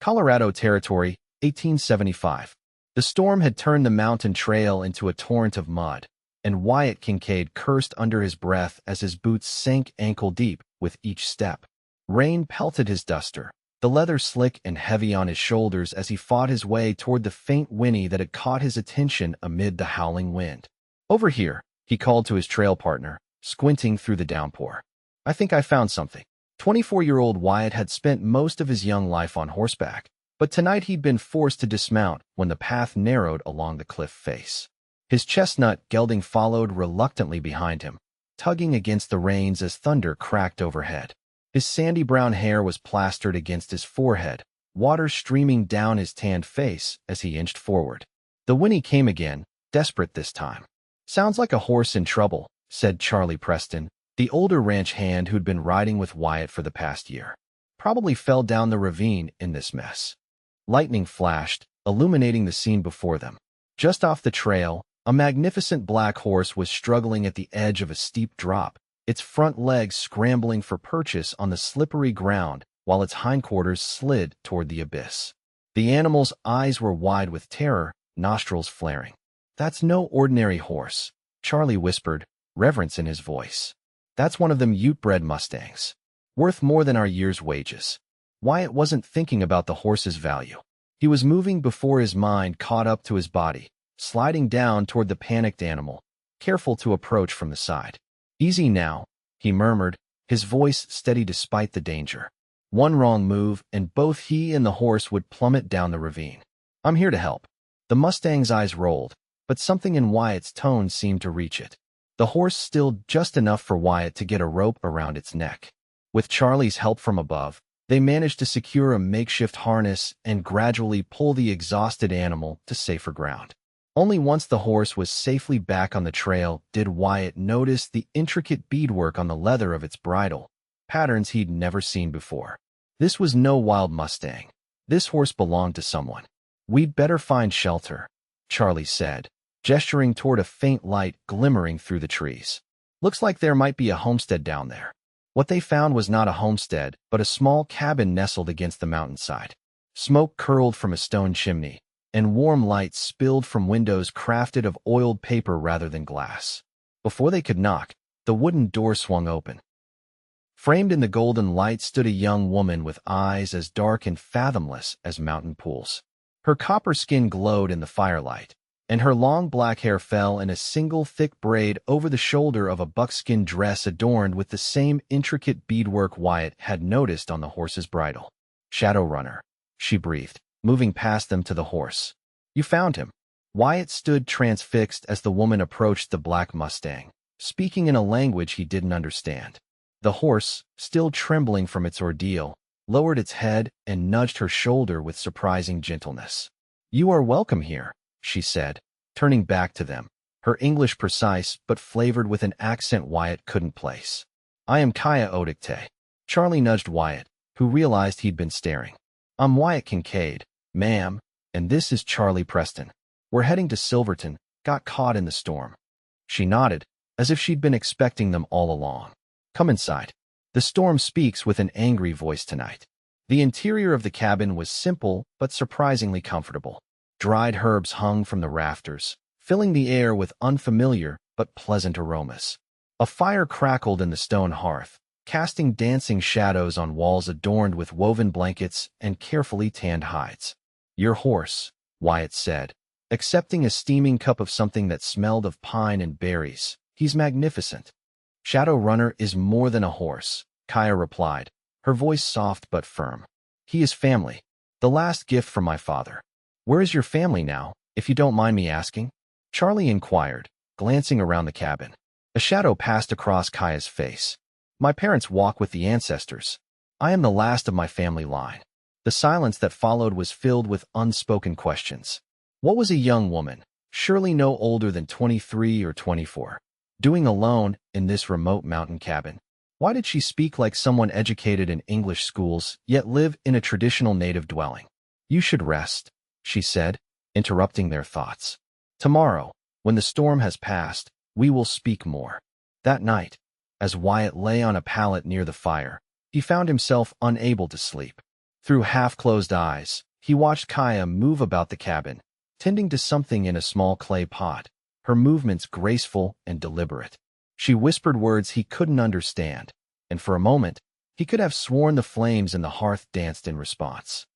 Colorado Territory, 1875. The storm had turned the mountain trail into a torrent of mud, and Wyatt Kincaid cursed under his breath as his boots sank ankle-deep with each step. Rain pelted his duster, the leather slick and heavy on his shoulders as he fought his way toward the faint whinny that had caught his attention amid the howling wind. "Over here," he called to his trail partner, squinting through the downpour. "I think I found something." 24-year-old Wyatt had spent most of his young life on horseback, but tonight he'd been forced to dismount when the path narrowed along the cliff face. His chestnut gelding followed reluctantly behind him, tugging against the reins as thunder cracked overhead. His sandy brown hair was plastered against his forehead, water streaming down his tanned face as he inched forward. The whinny came again, desperate this time. "Sounds like a horse in trouble," said Charlie Preston, the older ranch hand who'd been riding with Wyatt for the past year. "Probably fell down the ravine in this mess." Lightning flashed, illuminating the scene before them. Just off the trail, a magnificent black horse was struggling at the edge of a steep drop, its front legs scrambling for purchase on the slippery ground while its hindquarters slid toward the abyss. The animal's eyes were wide with terror, nostrils flaring. "That's no ordinary horse," Charlie whispered, reverence in his voice. "That's one of them Ute-bred mustangs. Worth more than our year's wages." Wyatt wasn't thinking about the horse's value. He was moving before his mind caught up to his body, sliding down toward the panicked animal, careful to approach from the side. "Easy now," he murmured, his voice steady despite the danger. One wrong move, and both he and the horse would plummet down the ravine. "I'm here to help." The Mustang's eyes rolled, but something in Wyatt's tone seemed to reach it. The horse stilled just enough for Wyatt to get a rope around its neck. With Charlie's help from above, they managed to secure a makeshift harness and gradually pull the exhausted animal to safer ground. Only once the horse was safely back on the trail did Wyatt notice the intricate beadwork on the leather of its bridle, patterns he'd never seen before. This was no wild Mustang. This horse belonged to someone. "We'd better find shelter," Charlie said, gesturing toward a faint light glimmering through the trees. "Looks like there might be a homestead down there." What they found was not a homestead, but a small cabin nestled against the mountainside. Smoke curled from a stone chimney, and warm light spilled from windows crafted of oiled paper rather than glass. Before they could knock, the wooden door swung open. Framed in the golden light stood a young woman with eyes as dark and fathomless as mountain pools. Her copper skin glowed in the firelight, and her long black hair fell in a single thick braid over the shoulder of a buckskin dress adorned with the same intricate beadwork Wyatt had noticed on the horse's bridle. "Shadowrunner," she breathed, moving past them to the horse. "You found him." Wyatt stood transfixed as the woman approached the black Mustang, speaking in a language he didn't understand. The horse, still trembling from its ordeal, lowered its head and nudged her shoulder with surprising gentleness. "You are welcome here," she said, turning back to them, her English precise but flavored with an accent Wyatt couldn't place. "I am Kaya Otaktay." Charlie nudged Wyatt, who realized he'd been staring. "I'm Wyatt Kincaid, ma'am, and this is Charlie Preston. We're heading to Silverton, got caught in the storm." She nodded, as if she'd been expecting them all along. "Come inside. The storm speaks with an angry voice tonight." The interior of the cabin was simple but surprisingly comfortable. Dried herbs hung from the rafters, filling the air with unfamiliar but pleasant aromas. A fire crackled in the stone hearth, casting dancing shadows on walls adorned with woven blankets and carefully tanned hides. "Your horse," Wyatt said, accepting a steaming cup of something that smelled of pine and berries. "He's magnificent." "Shadowrunner is more than a horse," Kaya replied, her voice soft but firm. "He is family, the last gift from my father." "Where is your family now, if you don't mind me asking?" Charlie inquired, glancing around the cabin. A shadow passed across Kaya's face. "My parents walk with the ancestors. I am the last of my family line." The silence that followed was filled with unspoken questions. What was a young woman, surely no older than 23 or 24, doing alone in this remote mountain cabin? Why did she speak like someone educated in English schools, yet live in a traditional native dwelling? "You should rest," she said, interrupting their thoughts. "Tomorrow, when the storm has passed, we will speak more." That night, as Wyatt lay on a pallet near the fire, he found himself unable to sleep. Through half-closed eyes, he watched Kaya move about the cabin, tending to something in a small clay pot, her movements graceful and deliberate. She whispered words he couldn't understand, and for a moment, he could have sworn the flames in the hearth danced in response.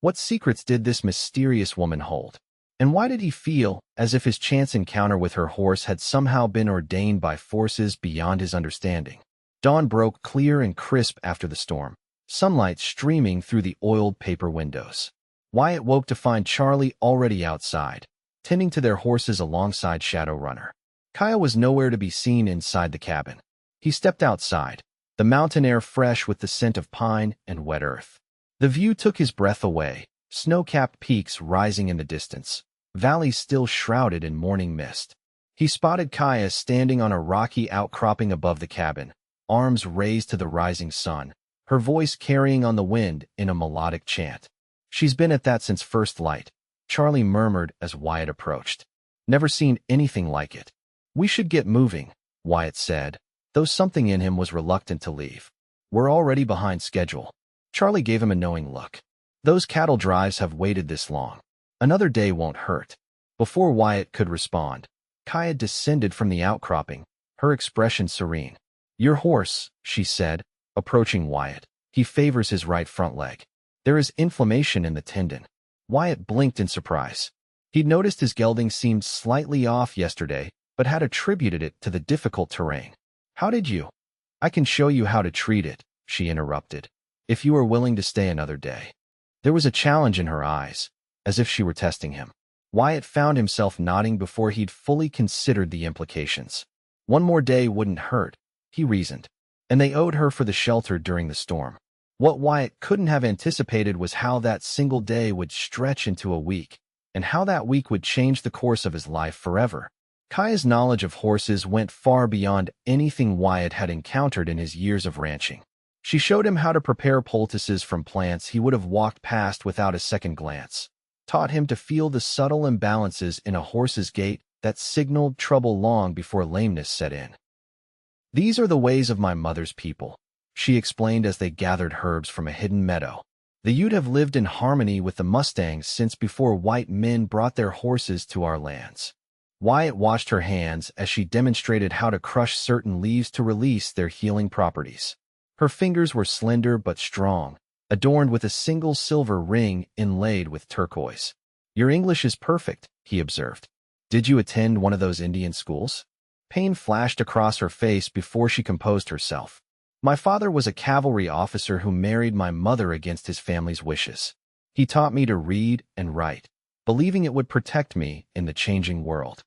What secrets did this mysterious woman hold? And why did he feel as if his chance encounter with her horse had somehow been ordained by forces beyond his understanding? Dawn broke clear and crisp after the storm, sunlight streaming through the oiled paper windows. Wyatt woke to find Charlie already outside, tending to their horses alongside Shadowrunner. Kaya was nowhere to be seen inside the cabin. He stepped outside, the mountain air fresh with the scent of pine and wet earth. The view took his breath away, snow-capped peaks rising in the distance, valleys still shrouded in morning mist. He spotted Kaya standing on a rocky outcropping above the cabin, arms raised to the rising sun, her voice carrying on the wind in a melodic chant. "She's been at that since first light," Charlie murmured as Wyatt approached. "Never seen anything like it." "We should get moving," Wyatt said, though something in him was reluctant to leave. "We're already behind schedule." Charlie gave him a knowing look. "Those cattle drives have waited this long. Another day won't hurt." Before Wyatt could respond, Kaya descended from the outcropping, her expression serene. "Your horse," she said, approaching Wyatt. "He favors his right front leg. There is inflammation in the tendon." Wyatt blinked in surprise. He'd noticed his gelding seemed slightly off yesterday, but had attributed it to the difficult terrain. "How did you?" "I can show you how to treat it," she interrupted, "if you are willing to stay another day." There was a challenge in her eyes, as if she were testing him. Wyatt found himself nodding before he'd fully considered the implications. One more day wouldn't hurt, he reasoned, and they owed her for the shelter during the storm. What Wyatt couldn't have anticipated was how that single day would stretch into a week, and how that week would change the course of his life forever. Kaya's knowledge of horses went far beyond anything Wyatt had encountered in his years of ranching. She showed him how to prepare poultices from plants he would have walked past without a second glance, taught him to feel the subtle imbalances in a horse's gait that signaled trouble long before lameness set in. "These are the ways of my mother's people," she explained as they gathered herbs from a hidden meadow. "The Ute have lived in harmony with the mustangs since before white men brought their horses to our lands." Wyatt watched her hands as she demonstrated how to crush certain leaves to release their healing properties. Her fingers were slender but strong, adorned with a single silver ring inlaid with turquoise. "Your English is perfect," he observed. "Did you attend one of those Indian schools?" Pain flashed across her face before she composed herself. "My father was a cavalry officer who married my mother against his family's wishes. He taught me to read and write, believing it would protect me in the changing world."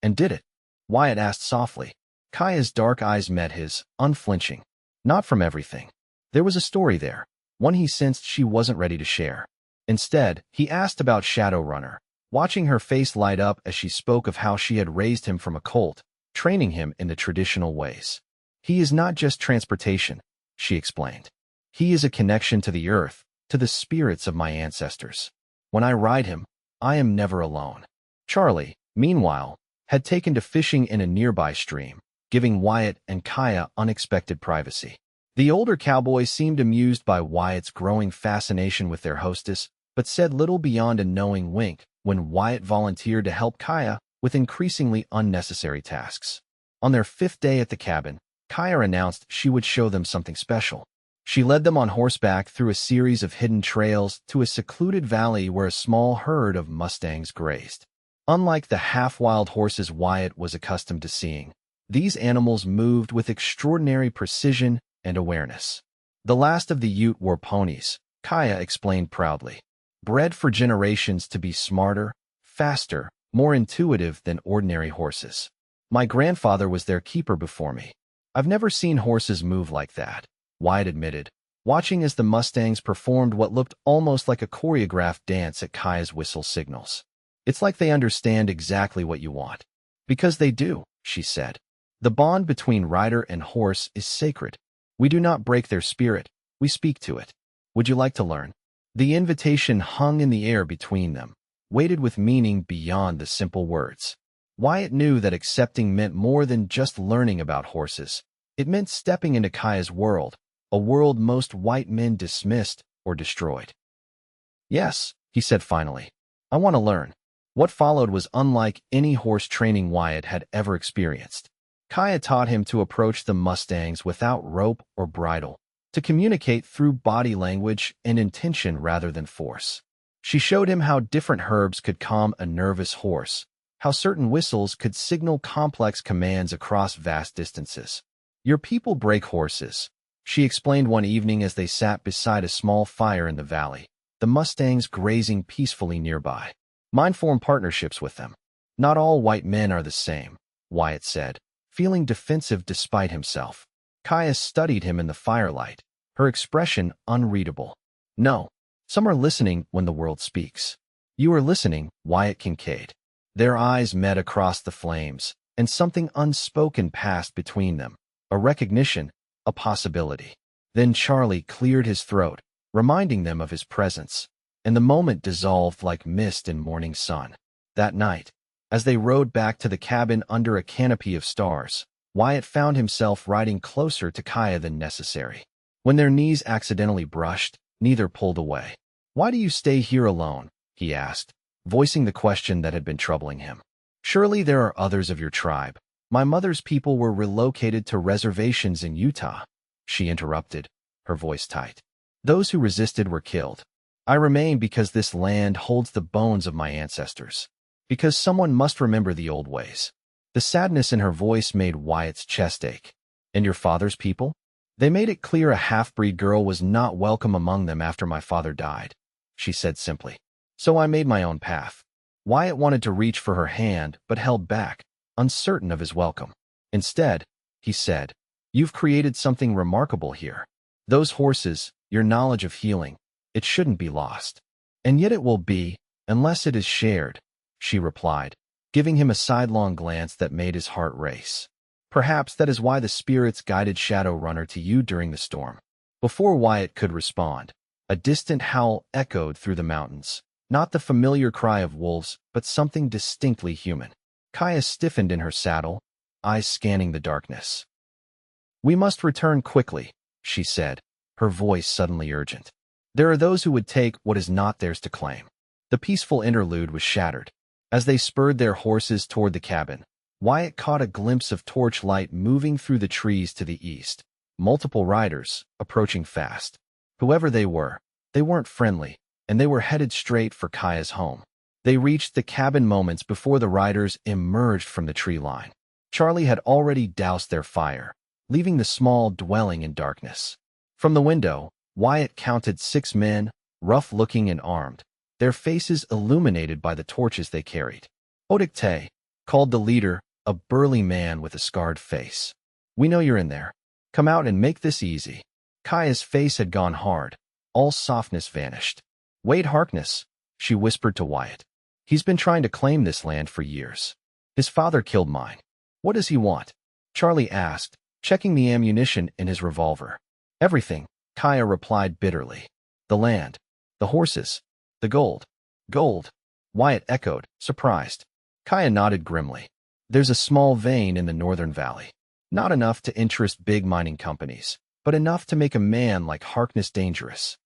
"And did it?" Wyatt asked softly. Kaya's dark eyes met his, unflinching. "Not from everything. There was a story there, one he sensed she wasn't ready to share." Instead, he asked about Shadowrunner, watching her face light up as she spoke of how she had raised him from a colt, training him in the traditional ways. "He is not just transportation," she explained. "He is a connection to the earth, to the spirits of my ancestors. When I ride him, I am never alone." Charlie, meanwhile, had taken to fishing in a nearby stream, giving Wyatt and Kaya unexpected privacy. The older cowboy seemed amused by Wyatt's growing fascination with their hostess, but said little beyond a knowing wink when Wyatt volunteered to help Kaya with increasingly unnecessary tasks. On their 5th day at the cabin, Kaya announced she would show them something special. She led them on horseback through a series of hidden trails to a secluded valley where a small herd of mustangs grazed. Unlike the half-wild horses Wyatt was accustomed to seeing, these animals moved with extraordinary precision and awareness. "The last of the Ute wore ponies," Kaya explained proudly, "bred for generations to be smarter, faster, more intuitive than ordinary horses. My grandfather was their keeper before me. I've never seen horses move like that," Wyatt admitted, watching as the mustangs performed what looked almost like a choreographed dance at Kaya's whistle signals. "It's like they understand exactly what you want." "Because they do," she said. "The bond between rider and horse is sacred. We do not break their spirit, we speak to it. Would you like to learn?" The invitation hung in the air between them, weighted with meaning beyond the simple words. Wyatt knew that accepting meant more than just learning about horses. It meant stepping into Kaya's world, a world most white men dismissed, or destroyed? Yes, he said finally. I want to learn. What followed was unlike any horse training Wyatt had ever experienced. Kaya taught him to approach the mustangs without rope or bridle, to communicate through body language and intention rather than force. She showed him how different herbs could calm a nervous horse, how certain whistles could signal complex commands across vast distances. Your people break horses, she explained one evening as they sat beside a small fire in the valley, the mustangs grazing peacefully nearby. Mine form partnerships with them. Not all white men are the same, Wyatt said, feeling defensive despite himself. Kaya studied him in the firelight, her expression unreadable. No, some are listening when the world speaks. You are listening, Wyatt Kincaid. Their eyes met across the flames, and something unspoken passed between them, a recognition, a possibility. Then Charlie cleared his throat, reminding them of his presence, and the moment dissolved like mist in morning sun. That night, as they rode back to the cabin under a canopy of stars, Wyatt found himself riding closer to Kaya than necessary. When their knees accidentally brushed, neither pulled away. Why do you stay here alone? He asked, voicing the question that had been troubling him. Surely there are others of your tribe. My mother's people were relocated to reservations in Utah. She interrupted, her voice tight. Those who resisted were killed. I remain because this land holds the bones of my ancestors. Because someone must remember the old ways. The sadness in her voice made Wyatt's chest ache. And your father's people? They made it clear a half-breed girl was not welcome among them after my father died, she said simply. So I made my own path. Wyatt wanted to reach for her hand, but held back, uncertain of his welcome. Instead, he said, you've created something remarkable here. Those horses, your knowledge of healing, it shouldn't be lost. And yet it will be, unless it is shared, she replied, giving him a sidelong glance that made his heart race. Perhaps that is why the spirits guided Shadow Runner to you during the storm. Before Wyatt could respond, a distant howl echoed through the mountains, not the familiar cry of wolves, but something distinctly human. Kaya stiffened in her saddle, eyes scanning the darkness. We must return quickly, she said, her voice suddenly urgent. There are those who would take what is not theirs to claim. The peaceful interlude was shattered. As they spurred their horses toward the cabin, Wyatt caught a glimpse of torchlight moving through the trees to the east. Multiple riders, approaching fast. Whoever they weren't friendly, and they were headed straight for Kaya's home. They reached the cabin moments before the riders emerged from the tree line. Charlie had already doused their fire, leaving the small dwelling in darkness. From the window, Wyatt counted 6 men, rough-looking and armed, their faces illuminated by the torches they carried. Otaktay, called the leader, a burly man with a scarred face. We know you're in there. Come out and make this easy. Kaya's face had gone hard. All softness vanished. Wade Harkness, she whispered to Wyatt. He's been trying to claim this land for years. His father killed mine. What does he want? Charlie asked, checking the ammunition in his revolver. Everything, Kaya replied bitterly. The land, the horses, the gold. Gold, Wyatt echoed, surprised. Kaya nodded grimly. There's a small vein in the northern valley. Not enough to interest big mining companies, but enough to make a man like Harkness dangerous.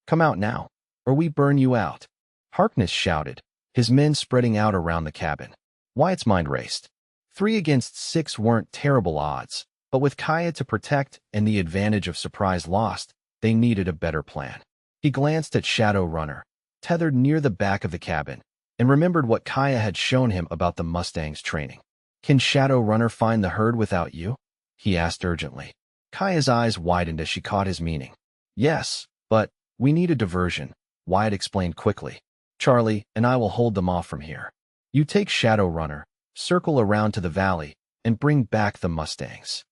Come out now, or we burn you out. Harkness shouted, his men spreading out around the cabin. Wyatt's mind raced. 3 against 6 weren't terrible odds, but with Kaya to protect and the advantage of surprise lost, they needed a better plan. He glanced at Shadow Runner, tethered near the back of the cabin, and remembered what Kaya had shown him about the Mustang's training. Can Shadow Runner find the herd without you? He asked urgently. Kaya's eyes widened as she caught his meaning. Yes, but we need a diversion, Wyatt explained quickly. Charlie and I will hold them off from here. You take Shadow Runner, circle around to the valley, and bring back the Mustangs.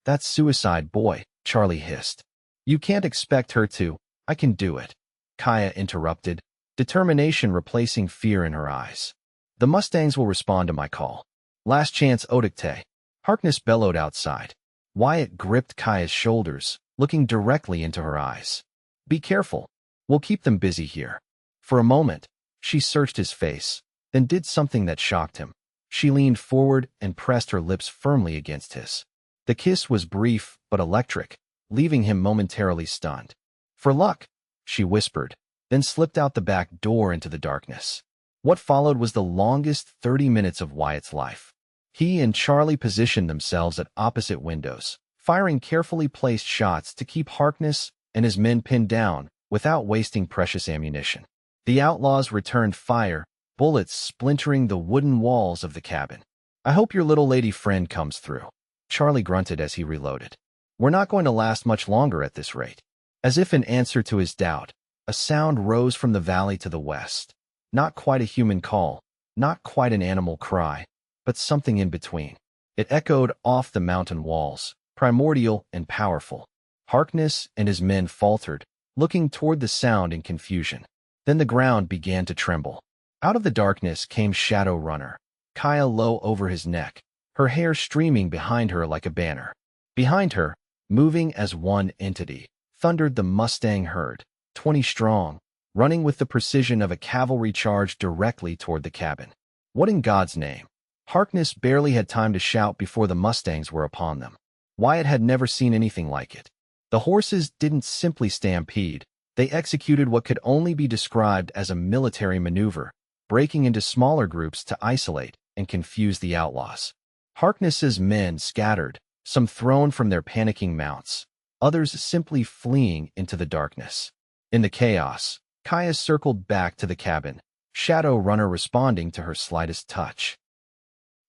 That's suicide, boy, Charlie hissed. You can't expect her to. I can do it. Kaya interrupted, determination replacing fear in her eyes. The Mustangs will respond to my call. Last chance, Otaktay. Harkness bellowed outside. Wyatt gripped Kaya's shoulders, looking directly into her eyes. Be careful. We'll keep them busy here. For a moment, she searched his face, then did something that shocked him. She leaned forward and pressed her lips firmly against his. The kiss was brief but electric, leaving him momentarily stunned. For luck, she whispered, then slipped out the back door into the darkness. What followed was the longest 30 minutes of Wyatt's life. He and Charlie positioned themselves at opposite windows, firing carefully placed shots to keep Harkness and his men pinned down without wasting precious ammunition. The outlaws returned fire, bullets splintering the wooden walls of the cabin. "I hope your little lady friend comes through," Charlie grunted as he reloaded. "We're not going to last much longer at this rate." As if in answer to his doubt, a sound rose from the valley to the west. Not quite a human call, not quite an animal cry, but something in between. It echoed off the mountain walls, primordial and powerful. Harkness and his men faltered, looking toward the sound in confusion. Then the ground began to tremble. Out of the darkness came Shadow Runner, Kaya low over his neck, her hair streaming behind her like a banner. Behind her, moving as one entity, thundered the Mustang herd, 20 strong, running with the precision of a cavalry charge directly toward the cabin. What in God's name? Harkness barely had time to shout before the Mustangs were upon them. Wyatt had never seen anything like it. The horses didn't simply stampede. They executed what could only be described as a military maneuver, breaking into smaller groups to isolate and confuse the outlaws. Harkness's men scattered, some thrown from their panicking mounts, others simply fleeing into the darkness. In the chaos, Kaya circled back to the cabin, Shadow Runner responding to her slightest touch.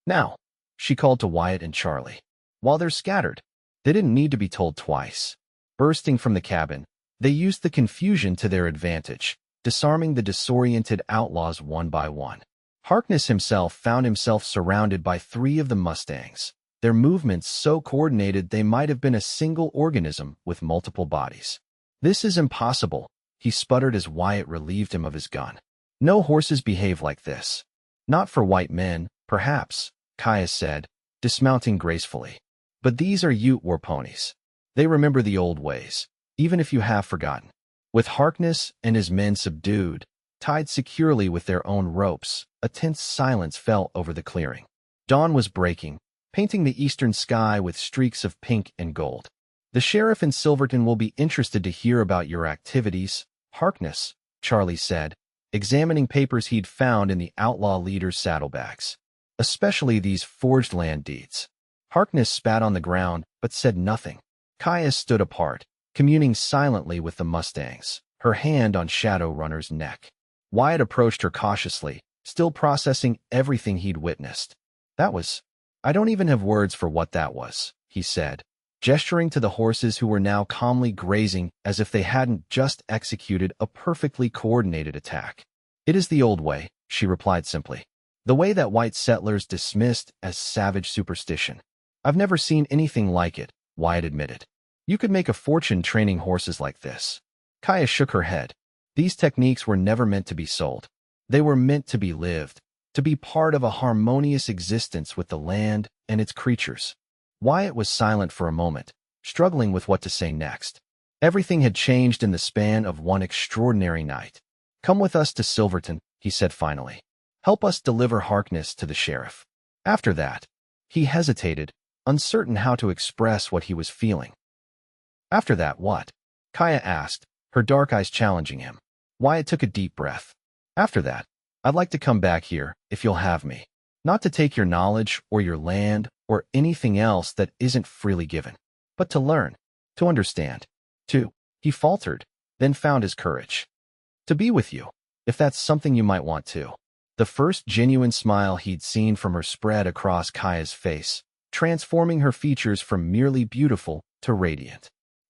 "Now," she called to Wyatt and Charlie. While they're scattered, they didn't need to be told twice. Bursting from the cabin, they used the confusion to their advantage, disarming the disoriented outlaws one by one. Harkness himself found himself surrounded by 3 of the Mustangs, their movements so coordinated they might have been a single organism with multiple bodies. "This is impossible," he sputtered as Wyatt relieved him of his gun. "No horses behave like this." "Not for white men, perhaps," Kaya said, dismounting gracefully. "But these are Ute war ponies. They remember the old ways, even if you have forgotten." With Harkness and his men subdued, tied securely with their own ropes, a tense silence fell over the clearing. Dawn was breaking, painting the eastern sky with streaks of pink and gold. "The sheriff in Silverton will be interested to hear about your activities, Harkness," Charlie said, examining papers he'd found in the outlaw leader's saddlebags. "Especially these forged land deeds." Harkness spat on the ground, but said nothing. Kaya stood apart, communing silently with the Mustangs, her hand on Shadow Runner's neck. Wyatt approached her cautiously, still processing everything he'd witnessed. "I don't even have words for what that was," he said, gesturing to the horses who were now calmly grazing as if they hadn't just executed a perfectly coordinated attack. "It is the old way," she replied simply. "The way that white settlers dismissed as savage superstition." "I've never seen anything like it," Wyatt admitted. "You could make a fortune training horses like this." Kaya shook her head. "These techniques were never meant to be sold. They were meant to be lived, to be part of a harmonious existence with the land and its creatures." Wyatt was silent for a moment, struggling with what to say next. Everything had changed in the span of one extraordinary night. "Come with us to Silverton," he said finally. "Help us deliver Harkness to the sheriff." After that, he hesitated, uncertain how to express what he was feeling. "After that, what?" Kaya asked, her dark eyes challenging him. Wyatt took a deep breath. "After that, I'd like to come back here, if you'll have me. Not to take your knowledge or your land or anything else that isn't freely given, but to learn, to understand, to," he faltered, then found his courage. "To be with you, if that's something you might want to." The first genuine smile he'd seen from her spread across Kaya's face, transforming her features from merely beautiful to radiant.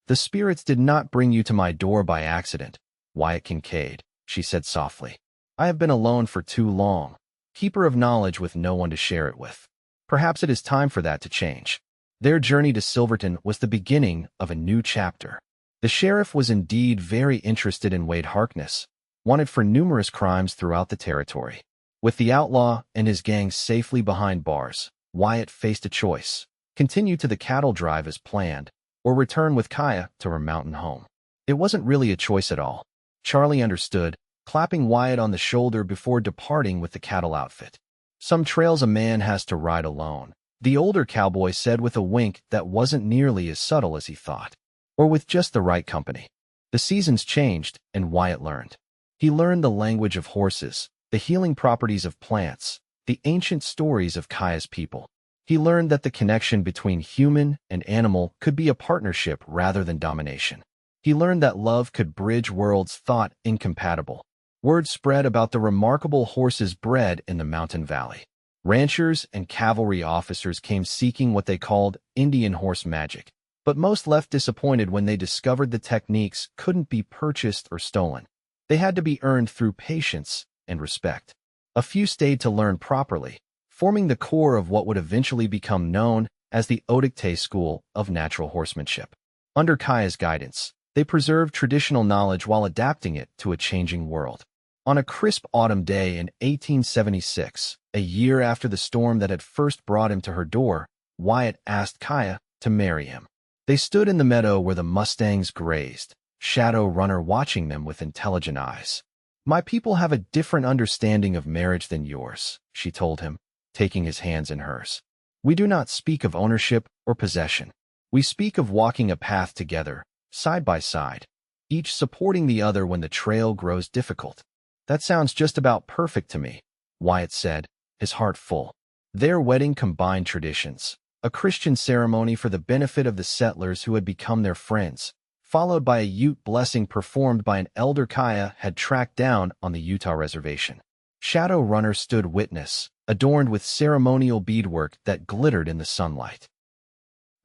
"The spirits did not bring you to my door by accident, Wyatt Kincaid," she said softly. "I have been alone for too long, keeper of knowledge with no one to share it with. Perhaps it is time for that to change." Their journey to Silverton was the beginning of a new chapter. The sheriff was indeed very interested in Wade Harkness, wanted for numerous crimes throughout the territory. With the outlaw and his gang safely behind bars, Wyatt faced a choice: continue to the cattle drive as planned, or return with Kaya to her mountain home. It wasn't really a choice at all. Charlie understood, clapping Wyatt on the shoulder before departing with the cattle outfit. "Some trails a man has to ride alone," the older cowboy said with a wink that wasn't nearly as subtle as he thought. "Or with just the right company." The seasons changed, and Wyatt learned. He learned the language of horses, the healing properties of plants, the ancient stories of Kaya's people. He learned that the connection between human and animal could be a partnership rather than domination. He learned that love could bridge worlds thought incompatible. Word spread about the remarkable horses bred in the mountain valley. Ranchers and cavalry officers came seeking what they called Indian horse magic, but most left disappointed when they discovered the techniques couldn't be purchased or stolen. They had to be earned through patience and respect. A few stayed to learn properly, forming the core of what would eventually become known as the Otaktay School of Natural Horsemanship. Under Kaya's guidance, they preserved traditional knowledge while adapting it to a changing world. On a crisp autumn day in 1876, a year after the storm that had first brought him to her door, Wyatt asked Kaya to marry him. They stood in the meadow where the mustangs grazed, Shadow Runner watching them with intelligent eyes. "My people have a different understanding of marriage than yours," she told him, taking his hands in hers. "We do not speak of ownership or possession. We speak of walking a path together, side by side, each supporting the other when the trail grows difficult." "That sounds just about perfect to me," Wyatt said, his heart full. Their wedding combined traditions, a Christian ceremony for the benefit of the settlers who had become their friends, followed by a Ute blessing performed by an elder Kaya had tracked down on the Utah reservation. Shadow Runner stood witness, adorned with ceremonial beadwork that glittered in the sunlight.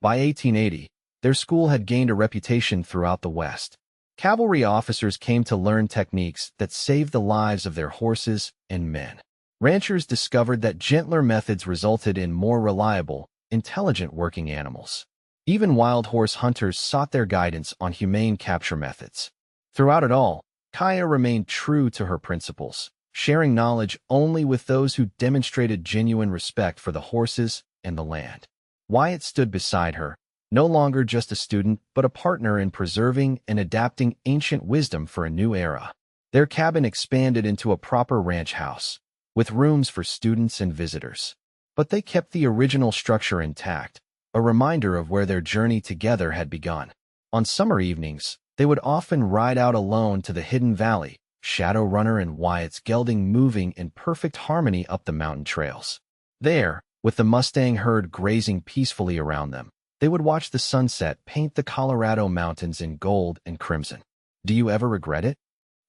By 1880, their school had gained a reputation throughout the West. Cavalry officers came to learn techniques that saved the lives of their horses and men. Ranchers discovered that gentler methods resulted in more reliable, intelligent working animals. Even wild horse hunters sought their guidance on humane capture methods. Throughout it all, Kaya remained true to her principles, sharing knowledge only with those who demonstrated genuine respect for the horses and the land. Wyatt stood beside her, no longer just a student but a partner in preserving and adapting ancient wisdom for a new era. Their cabin expanded into a proper ranch house, with rooms for students and visitors. But they kept the original structure intact, a reminder of where their journey together had begun. On summer evenings, they would often ride out alone to the hidden valley, Shadow Runner and Wyatt's gelding moving in perfect harmony up the mountain trails. There, with the Mustang herd grazing peacefully around them, they would watch the sunset paint the Colorado mountains in gold and crimson. "Do you ever regret it?"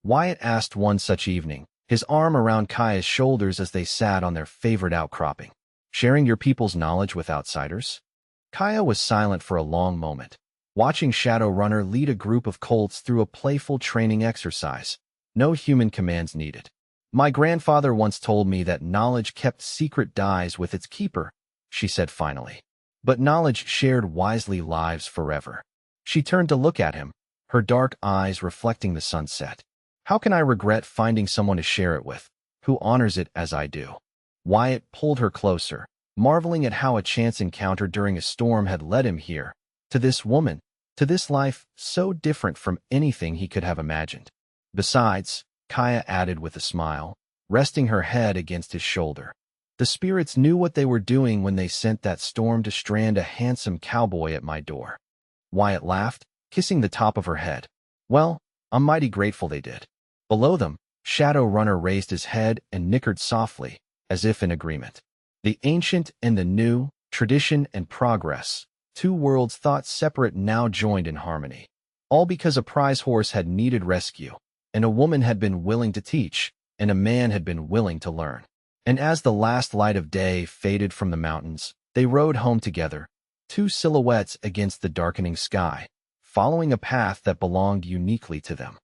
Wyatt asked one such evening, his arm around Kaya's shoulders as they sat on their favorite outcropping. "Sharing your people's knowledge with outsiders?" Kaya was silent for a long moment, watching Shadow Runner lead a group of colts through a playful training exercise. No human commands needed. "My grandfather once told me that knowledge kept secret dies with its keeper," she said finally. "But knowledge shared wisely lives forever." She turned to look at him, her dark eyes reflecting the sunset. "How can I regret finding someone to share it with, who honors it as I do?" Wyatt pulled her closer, marveling at how a chance encounter during a storm had led him here, to this woman, to this life so different from anything he could have imagined. "Besides," Kaya added with a smile, resting her head against his shoulder, "the spirits knew what they were doing when they sent that storm to strand a handsome cowboy at my door." Wyatt laughed, kissing the top of her head. "Well, I'm mighty grateful they did." Below them, Shadow Runner raised his head and nickered softly, as if in agreement. The ancient and the new, tradition and progress, two worlds thought separate now joined in harmony. All because a prize horse had needed rescue, and a woman had been willing to teach, and a man had been willing to learn. And as the last light of day faded from the mountains, they rode home together, two silhouettes against the darkening sky, following a path that belonged uniquely to them.